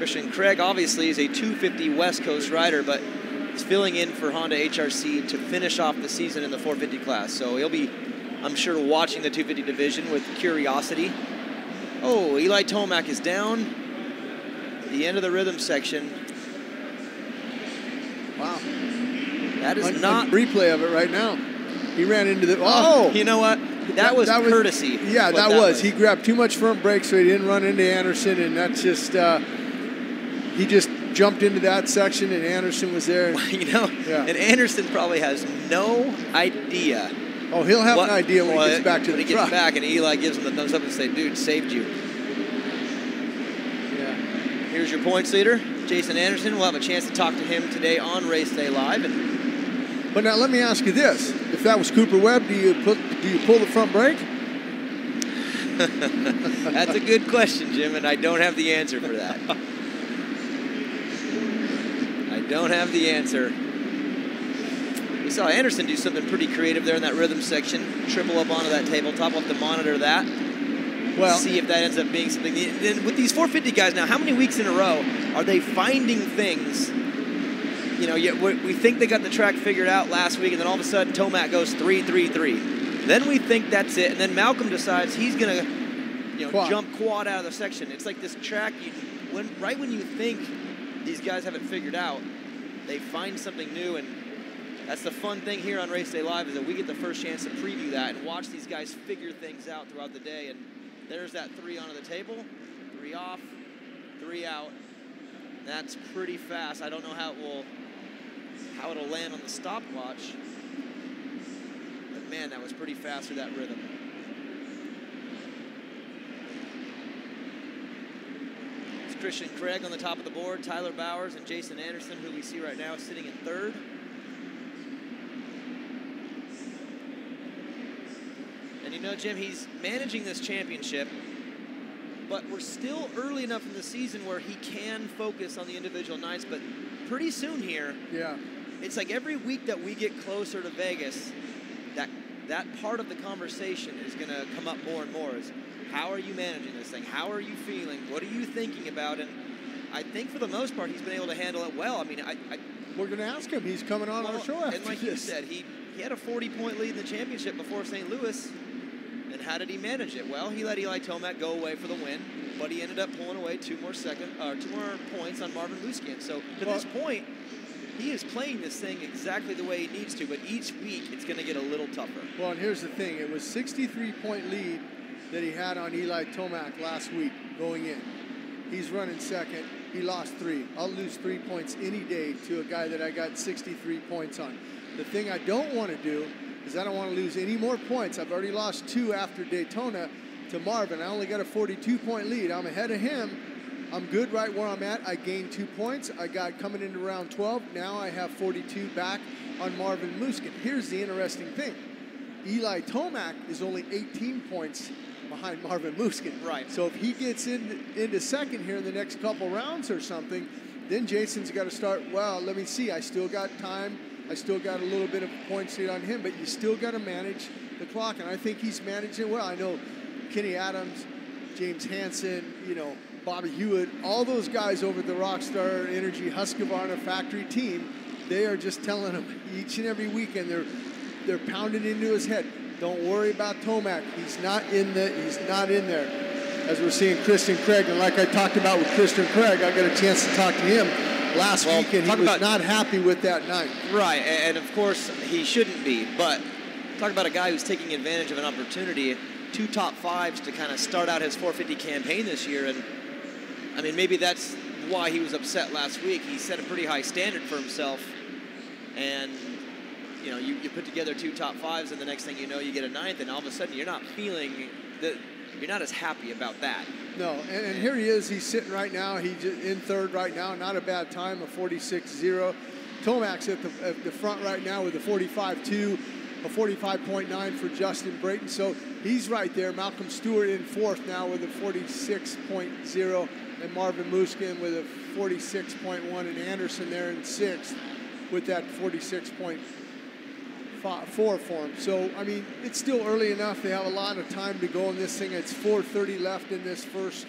Christian Craig obviously is a 250 West Coast rider, but he's filling in for Honda HRC to finish off the season in the 450 class. So he'll be, I'm sure, watching the 250 division with curiosity. Oh, Eli Tomac is down. The end of the rhythm section. Wow. That is not... replay of it right now. He ran into the... Oh! You know what? That was courtesy. Yeah, that was. He grabbed too much front brake, so he didn't run into Anderson, and that's just... he just jumped into that section, and Anderson was there. And, you know, and Anderson probably has no idea. Oh, he'll have an idea when he gets back to the truck. When he gets back and Eli gives him the thumbs up and say, dude, saved you. Yeah. Here's your points leader, Jason Anderson. We'll have a chance to talk to him today on Race Day Live. But now let me ask you this. If that was Cooper Webb, do you pull the front brake? That's a good question, Jim, and I don't have the answer for that. I don't have the answer. We saw Anderson do something pretty creative there in that rhythm section. Triple up onto that tabletop. We'll have to monitor that. Well, see if that ends up being something. And with these 450 guys now, how many weeks in a row are they finding things? You know, we think they got the track figured out last week, and then all of a sudden Tomac goes 3-3-3. Then we think that's it, and then Malcolm decides he's gonna, jump quad out of the section. It's like this track. Right when you think these guys have it figured out, they find something new, and that's the fun thing here on Race Day Live, is that we get the first chance to preview that and watch these guys figure things out throughout the day. And there's that 3 onto the table, 3 off, 3 out. That's pretty fast. I don't know how it'll land on the stopwatch. But man, that was pretty fast through that rhythm. It's Christian Craig on the top of the board, Tyler Bowers and Jason Anderson, who we see right now sitting in 3rd. And you know, Jim, he's managing this championship, but we're still early enough in the season where he can focus on the individual nights, but pretty soon here, it's like every week that we get closer to Vegas, that part of the conversation is going to come up more and more. Is how are you managing this thing? How are you feeling? What are you thinking about? And I think for the most part, he's been able to handle it well. I mean, we're going to ask him. He's coming on our show after and like this. You said, he had a 40-point lead in the championship before St. Louis. And how did he manage it? Well, he let Eli Tomac go away for the win, but he ended up pulling away 2 more points on Marvin Musquin. So to this point, he is playing this thing exactly the way he needs to, but each week it's going to get a little tougher. Well, and here's the thing. It was 63-point lead that he had on Eli Tomac last week going in. He's running second. He lost 3. I'll lose 3 points any day to a guy that I got 63 points on. The thing I don't want to do is I don't want to lose any more points. I've already lost 2 after Daytona to Marvin. I only got a 42-point lead. I'm ahead of him. I'm good right where I'm at. I gained 2 points. I got coming into round 12. Now I have 42 back on Marvin Musquin. Here's the interesting thing. Eli Tomac is only 18 points behind Marvin Musquin. Right. So if he gets into second here in the next couple rounds or something, then Jason's got to start, well, let me see. I still got time. I still got a little bit of points lead on him, but you still got to manage the clock, and I think he's managing well. I know Kenny Adams, James Hansen, Bobby Hewitt, all those guys over at the Rockstar Energy Husqvarna factory team, they are just telling him each and every weekend, they're pounding into his head. Don't worry about Tomac. He's not in there. As we're seeing Christian Craig, and like I talked about with Christian Craig, I got a chance to talk to him last week, and he was not happy with that night. Right, and of course he shouldn't be, but talk about a guy who's taking advantage of an opportunity, 2 top 5s to kind of start out his 450 campaign this year, and I mean, maybe that's why he was upset last week. He set a pretty high standard for himself, and you put together 2 top 5s, and the next thing you know, you get a 9th, and all of a sudden you're not feeling that. You're not as happy about that. No, and here he is. He's sitting right now. He's in 3rd right now. Not a bad time, a 46.0. Tomac's at the front right now with a 45.2, a 45.9 for Justin Brayton. So he's right there. Malcolm Stewart in 4th now with a 46.0, and Marvin Musquin with a 46.1, and Anderson there in 6th with that 46.4 for him. So, I mean, it's still early enough. They have a lot of time to go in this thing. It's 4:30 left in this first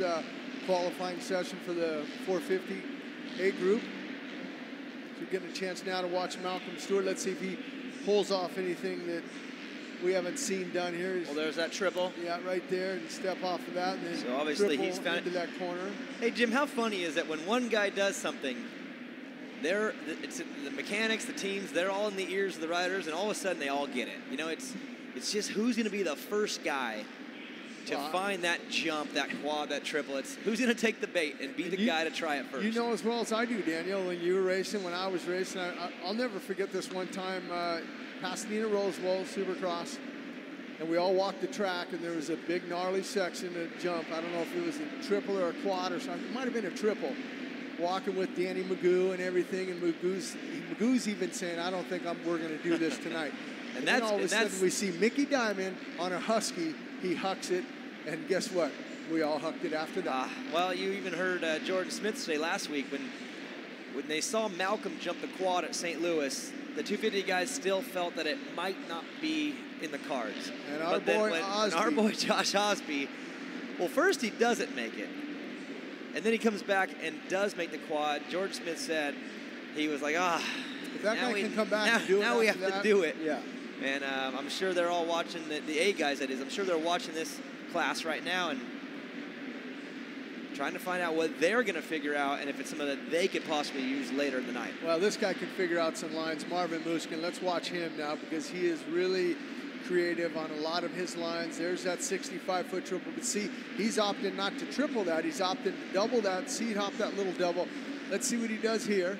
qualifying session for the 450 A group. So you're getting a chance now to watch Malcolm Stewart. Let's see if he pulls off anything that we haven't seen done here. Well, there's that triple. Yeah, right there, and step off of that, and then so obviously he's found into that corner. Hey, Jim, how funny is that when one guy does something, it's the mechanics, the teams, they're all in the ears of the riders, and all of a sudden they all get it. You know, it's just who's going to be the first guy to find that jump, that quad, that triple. It's who's going to take the bait and be the guy to try it first. You know as well as I do, Daniel, when you were racing, when I was racing, I'll never forget this one time, Pasadena Rosewall, Supercross, and we all walked the track, and there was a big gnarly section, a jump. I don't know if it was a triple or a quad or something. It might have been a triple. Walking with Danny Magoo and everything, and Magoo's even saying, "I don't think we're going to do this tonight." and then all of a sudden we see Mickey Diamond on a Husky. He hucks it, and guess what? We all hucked it after that. Well, you even heard Jordan Smith say last week when they saw Malcolm jump the quad at St. Louis, the 250 guys still felt that it might not be in the cards. And our boy Josh Osby, well, first he doesn't make it. And then he comes back and does make the quad. George Smith said he was like, if that guy can come back and do it, now we have to do it. Yeah. And I'm sure they're all watching, the A guys that is, I'm sure they're watching this class right now and trying to find out what they're going to figure out and if it's something that they could possibly use later in the night. Well, this guy can figure out some lines. Marvin Muskin, let's watch him now because he is really creative on a lot of his lines. There's that 65-foot triple. But see, he's opted not to triple that. He's opted to double that, seed hop that little double. Let's see what he does here.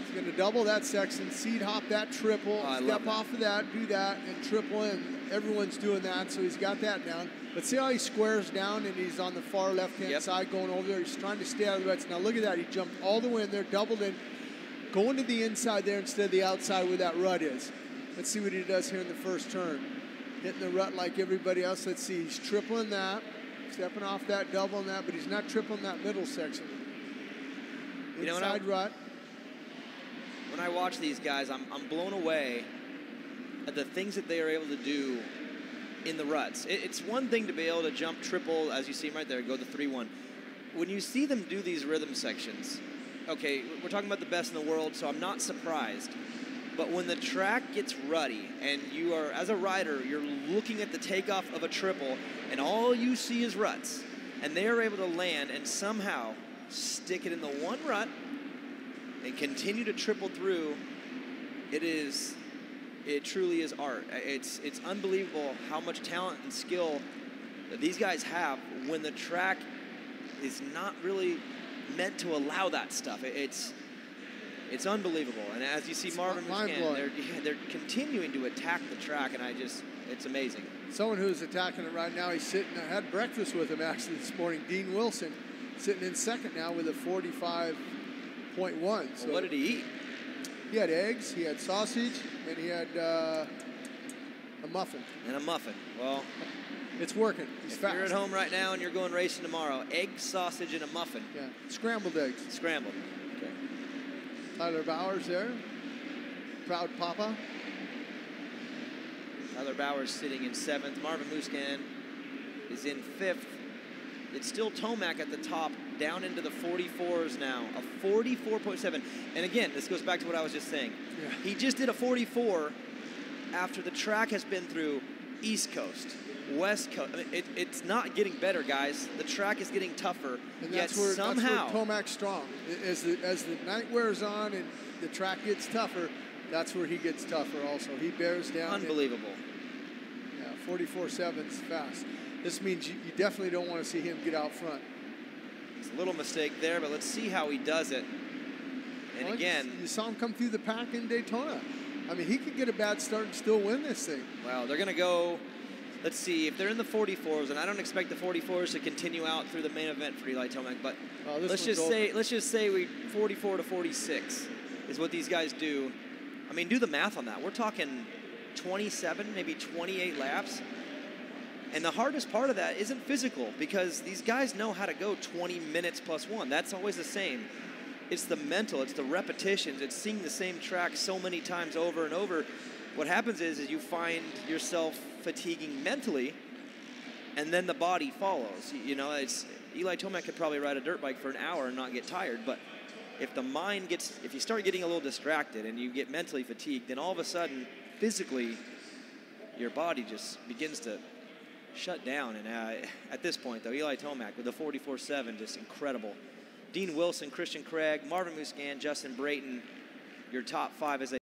He's going to double that section, seed hop that triple, step off of that, do that, and triple in. Everyone's doing that, so he's got that down. But see how he squares down and he's on the far left-hand side going over there. He's trying to stay out of the ruts. Now look at that. He jumped all the way in there, doubled in, going to the inside there instead of the outside where that rut is. Let's see what he does here in the first turn. Hitting the rut like everybody else. Let's see. He's tripling that, stepping off that, doubling that, but he's not tripling that middle section. Inside rut. When I watch these guys, I'm blown away at the things that they are able to do in the ruts. It's one thing to be able to jump triple, as you see right there, go the 3-1. When you see them do these rhythm sections, okay, we're talking about the best in the world, so I'm not surprised. But when the track gets ruddy and you are, as a rider, you're looking at the takeoff of a triple and all you see is ruts, and they are able to land and somehow stick it in the one rut and continue to triple through, it truly is art. It's unbelievable how much talent and skill that these guys have when the track is not really meant to allow that stuff. It's unbelievable. And as you see Marvin Muscan, they're continuing to attack the track, and it's amazing. Someone who's attacking it right now, he's sitting, I had breakfast with him actually this morning, Dean Wilson, sitting in second now with a 45.1. So what did he eat? He had eggs, he had sausage, and he had a muffin. And a muffin. Well, it's working. He's fast. You're at home right now and you're going racing tomorrow. Egg, sausage, and a muffin. Yeah, scrambled eggs. Scrambled. Okay. Tyler Bowers there, proud papa. Tyler Bowers sitting in 7th. Marvin Muscan is in 5th. It's still Tomac at the top, down into the 44s now, a 44.7. And again, this goes back to what I was just saying. Yeah. He just did a 44 after the track has been through East Coast, West Coast. I mean, it's not getting better, guys. The track is getting tougher. And that's where Tomac's strong. As the night wears on and the track gets tougher, that's where he gets tougher also. He bears down. Unbelievable. 44.7 is fast. This means you definitely don't want to see him get out front. It's a little mistake there, but let's see how he does it. And again, you saw him come through the pack in Daytona. I mean, he could get a bad start and still win this thing. Well, they're going to go, let's see, if they're in the 44s, and I don't expect the 44s to continue out through the main event for Eli Tomac, but let's just say we 44 to 46 is what these guys do. I mean, do the math on that. We're talking 27, maybe 28 laps. And the hardest part of that isn't physical because these guys know how to go 20 minutes plus 1. That's always the same. It's the mental, it's the repetitions, it's seeing the same track so many times over and over. What happens is you find yourself fatiguing mentally and then the body follows. You know, Eli Tomac could probably ride a dirt bike for an hour and not get tired, but if the mind gets, if you start getting a little distracted and you get mentally fatigued, then all of a sudden, physically, your body just begins to shut down. And at this point, though, Eli Tomac with a 44.7, just incredible. Dean Wilson, Christian Craig, Marvin Muscan, Justin Brayton, your top 5 as they